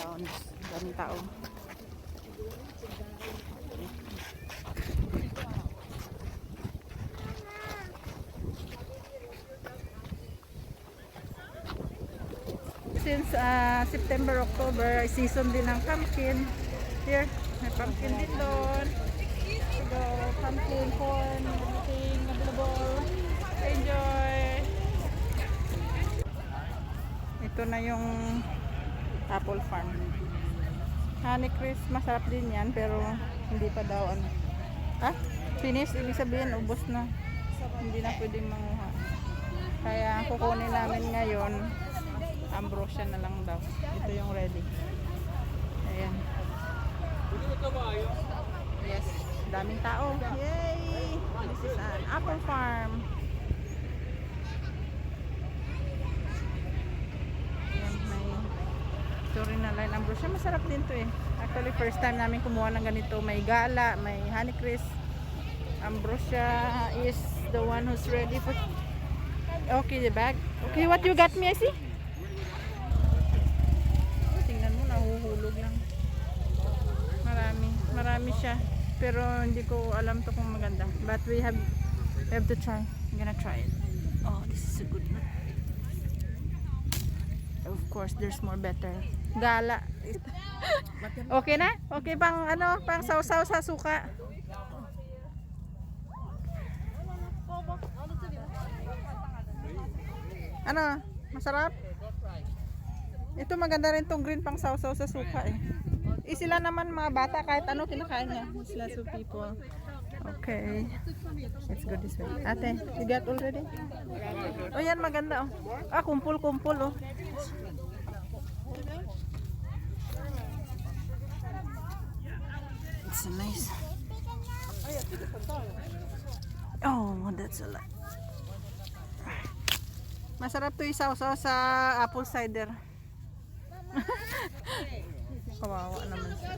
down. Daming tao. Since September, October, season din ng pumpkin. Here, may pumpkin din doon. So, pumpkin, corn, everything available. Enjoy! Ito na yung apple farm. Honeycrisp, masarap din yan, pero hindi pa daw ano. Ah, finish, ibig sabihin, ubos na. Hindi na pwedeng manguha. Kaya kukunin namin ngayon, ambrosia na lang daw. Ito yung ready. Ayan. Yes, daming tao. Yay! This is an apple farm. Ayan, may story na line ambrosia. Masarap din to eh. Actually, first time namin kumuha ng ganito. May gala, may honeycrisp. Ambrosia is the one who's ready for... Okay, the bag. Okay, what you got me, I see? Tingnan mo, nahuhulog lang. Marami siya. Pero hindi ko alam to kung maganda. But we have to try. I'm gonna try it. Oh, this is a good one. Of course, there's more better. Gala. Okay na? Okay pang ano, pang sausaw sa suka. Ano? Masarap? Ito maganda rin tong green pang sausaw sa suka eh. Sila naman mga bata kahit ano kinakain niya. Sila so people. Okay. Let's go this way. Ate, you got already? Oh yan maganda oh. Ah, kumpul-kumpul oh. It's nice. Oh, that's a lot. Masarap to isaw-saw sa apple cider. Kawawa naman siya.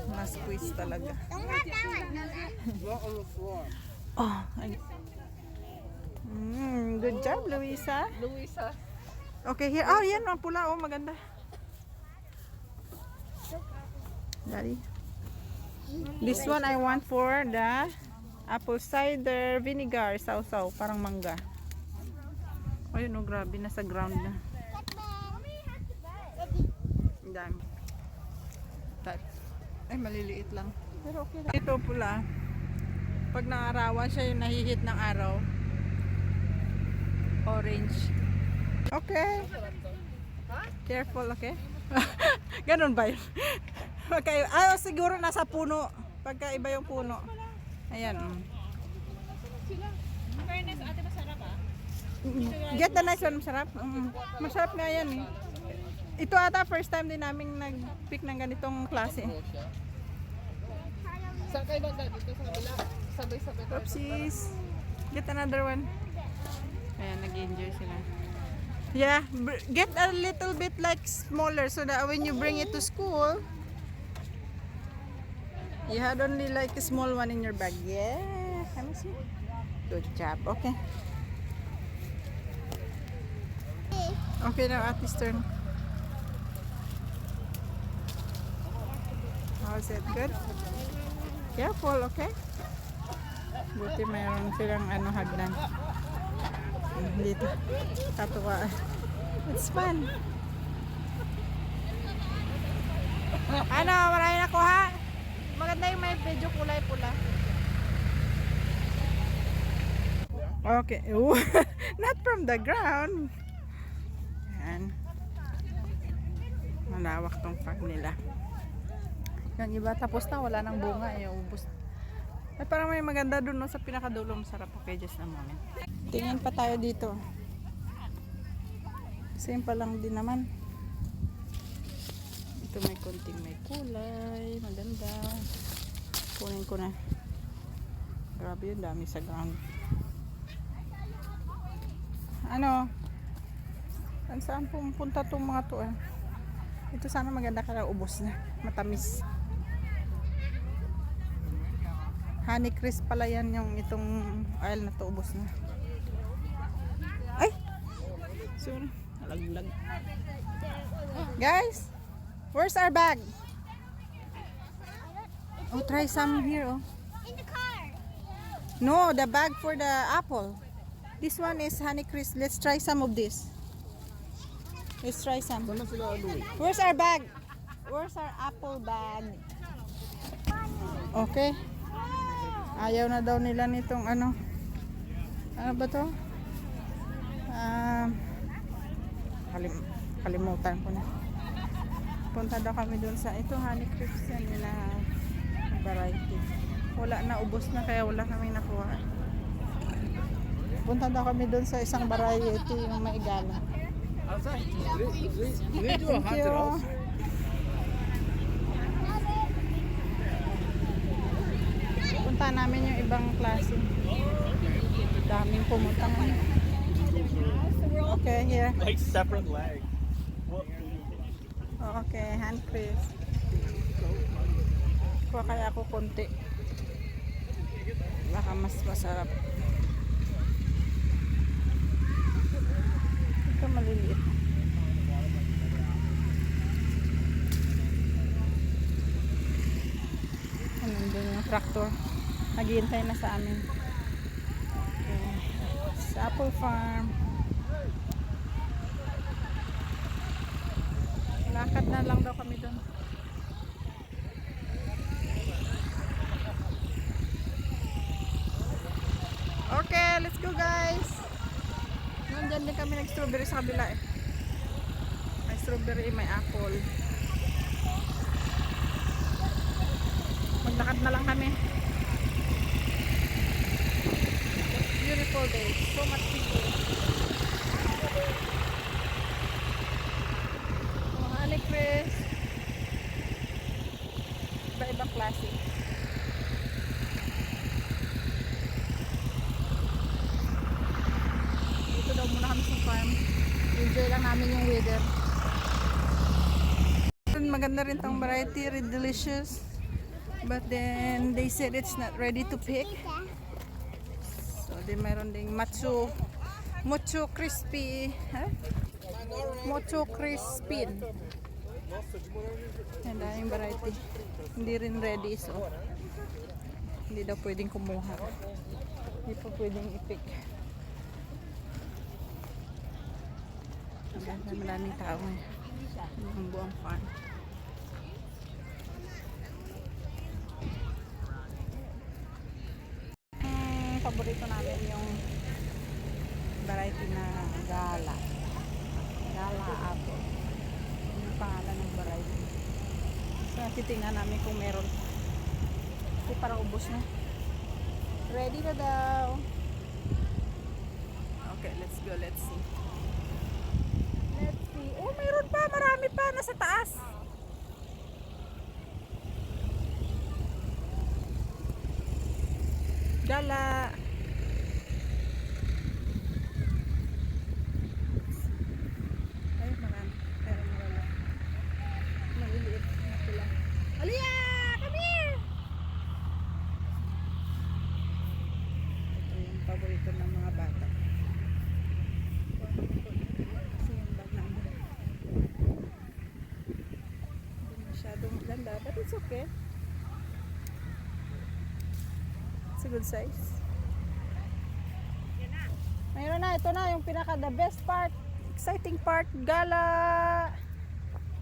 Mas-squeeze talaga. Oh, good job, Luisa. Okay, here. Oh, yan. Ang pula. Oh, maganda. Daddy. This one I want for the apple cider vinegar. Sausaw. Parang mangga. Ayun, oh, grabe. Nasa ground na. Ang dami. Ay, maliliit lang. Pero okay lang. Ito pula. Pag naarawan siya yung nahihit ng araw. Orange. Okay. Careful, okay? Ganun ba yun? Siguro nasa puno. Pagka iba yung puno. Ayan. Fairness, ate, masarap ah. Get the nice one, masarap. Masarap nga yan eh. Ito ata first time din namin nag-pick ng ganitong klase. Saan kayo ba dito sa kabila? Sabay-sabay. Oopsies. Get another one. Ayan, nag-enjoy sila. Yeah, get a little bit like smaller so that when you bring it to school, you had only like a small one in your bag. Yeah, can you see? Good job. Okay. Okay, now Ate's turn. How's it? Good? Careful, okay? Buti mayroon silang ano, hagdan. Dito. Tatuwa. It's fun. Ano, marami nakuha? Maganda yung may medyo kulay pula. Okay. Ooh. Not from the ground. Yan. Malawak tong farm nila. Yung iba tapos na, wala nang bunga, ubos. Ay, parang may maganda dun no, sa pinakadulo. Masarap. Okay, just a moment. Tingin pa tayo dito. Simple lang din naman. Ito may konting may kulay. Maganda. Kunin ko na. Grabe yun, dami sa ground. Ano? Saan pumunta itong mga to eh? Ito sana maganda kaya ubos na. Matamis. Honeycrisp pala yan yung itong aisle na to, ubos na. Ay! Sorry. Nalaglag. Guys! Where's our bag? Oh, try some here. Oh. In the car. No, the bag for the apple. This one is Honeycrisp. Let's try some of this. Let's try some. Where's our bag? Where's our apple bag? Okay. Ayaw na daw nila nitong ano. Ano ba to? Kalimutan ko na. Punta daw kami dun sa ito Honeycrisp yan na variety. Wala na, ubos na kaya wala kami nakuha. Punta daw kami dun sa isang variety yung maigala. Thank you. Punta namin yung ibang klase. Daming pumunta ngayon. Okay, here. Like separate legs. Okay, Honeycrisp. Kuha kaya ako konti. Baka mas masarap. Ito maliliit. Nandun yung tractor. Naghihintay na sa amin. Okay. Sa Apple Farm. Lakad na lang daw kami doon. Okay, let's go guys. Nandyan din kami nag-strawberry sa kabila eh. May strawberry, may apple. Maglakad na lang kami. Beautiful day. So much people. Oh, Honeycrisp. Iba-ibang klase. Dito daw muna kami sa farm. Enjoy lang namin yung weather. Maganda rin tong variety, red delicious. But then they said it's not ready to pick. So di mayroon ding Mocho crispy, huh? Mocho crispin. And yung variety. Hindi rin ready, so hindi daw pwedeng kumuha. Hindi pa pwedeng i-pick. Maraming tao ngayon. Ang buong farm. Paborito namin yung variety na gala apple. Yung pangalan ng variety. So titingnan namin kung meron. Kasi parang ubos na. Ready na daw. Okay, let's go. Let's see. Let's see. Oh, mayroon pa. Marami pa. Nasa taas. Gala. Ay, marami. Pero marami. Maliliit na sila. Alia! Come here! Ito yung paborito ng mga bata. Kasi yung bag namin. Hindi masyadong ganda. But it's okay. It's a good size. Mayroon na, ito na yung pinaka the best part, exciting part, gala.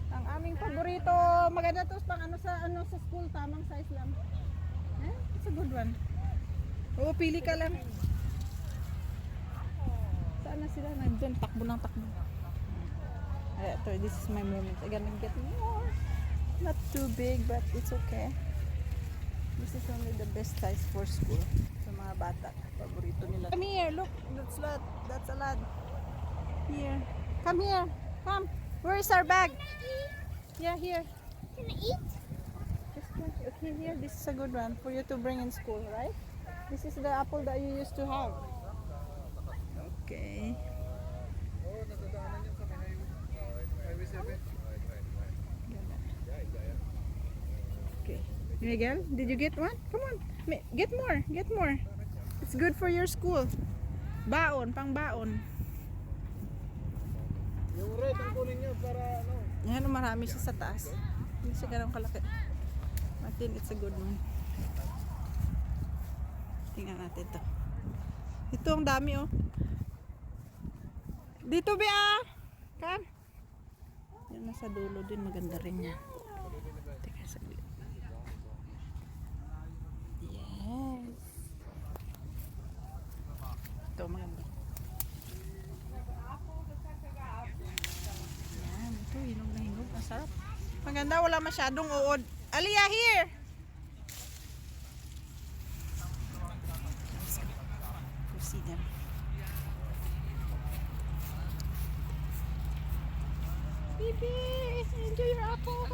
Ang aming paborito. Maganda to pang sa school, tamang size lang. It's a good one. Oo, pili ka lang. Saan na sila? Nandun, takbo ng takbo. Ay, ito, this is my moment. I'm gonna get more. Not too big, but it's okay. This is only the best size for school. Sa mga bata, paborito nila. Come here, look. That's a lot. Here. Come here. Come. Where is our bag? Yeah, here. Can I eat? Okay, here. This is a good one for you to bring in school, right? This is the apple that you used to have. Okay. Okay. Miguel, did you get one? Come on. Get more. Get more. It's good for your school. Baon, pang baon. Yung red ang kunin nyo para ano? Yan, marami siya sa taas. Hindi siya ganun kalaki. I think it's a good one. Tingnan natin to. Ito ang dami oh. Dito ba? Kan? Yan nasa dulo din, maganda rin yan. Teka saglit. Yes. Ito maganda. Yan, ito hinog na hinog. Ang sarap. Maganda, wala masyadong uod. Aliyah, here! Let's go see them. Baby, enjoy your apple.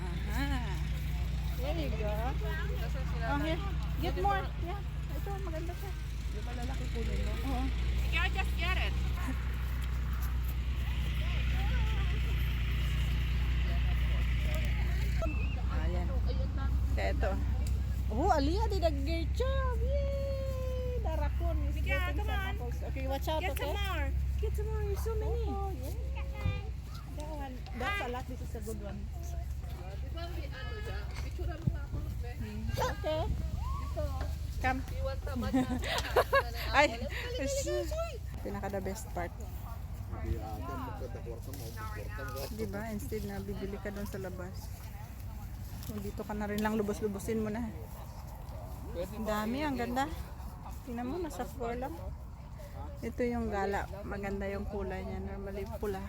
Aha. There you go. Oh, here. Get more. Yeah. Ito, maganda siya. Yung malalaki kunin mo. Oo. You can't just get it. Ayan. Kaya ito. Oh, Aliyah, did a great job. Yay! The raccoon is getting some apples. Okay, watch out, okay? more. Get some more. There's so many. Oh, yeah. That one. That's a lot. This is a good one. Di ba, ano siya? Picture mo nga ako. Okay. Come. Iwan tamad na. Ay, pinaka the best part. Diba? Instead na bibili ka doon sa labas. So, dito ka na rin lang lubos-lubusin mo na. Ang dami, ang ganda. Tingnan mo, nasa floor lang. Ito yung gala. Maganda yung kulay niya. Normally pula.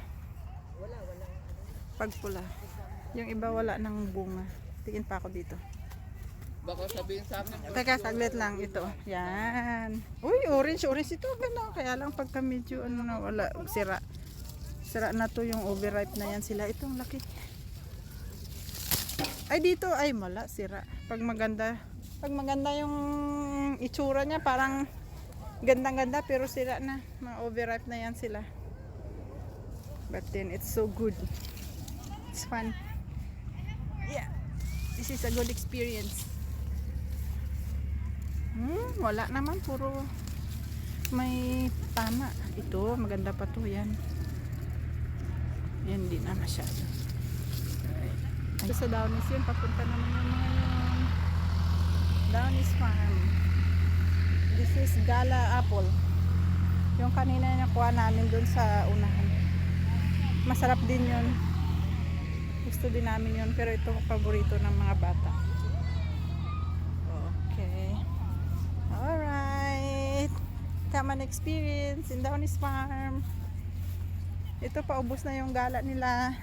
Pag pula. Yung iba wala ng bunga. Tingin pa ako dito. Baka sabihin sa akin. Teka, saglit lang ito. Yan. Uy, orange ito. Ganda. Kaya lang pagka medyo ano na wala, sira. Sira na to yung overripe na yan sila. Itong laki. Ay, dito. Ay, wala. Sira. Pag maganda yung itsura niya, parang gandang-ganda pero sira na. Mga overripe na yan sila. But then, it's so good. It's fun. Yeah. This is a good experience. Wala naman, puro may tama. Ito, maganda pa to, yan. Yan, di na masyado. Ito sa Downies yun, papunta naman yung mga yun. Downies Farm. This is Gala Apple. Yung kanina nakuha namin dun sa unahan. Masarap din yun. Gusto din namin yun, pero ito paborito ng mga bata. Okay. Alright. Come and experience in Downies Farm. Ito, paubos na yung gala nila.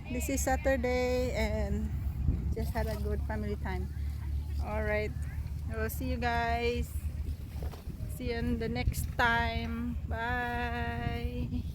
This is Saturday and just had a good family time. Alright. We'll see you guys. See you in the next time. Bye.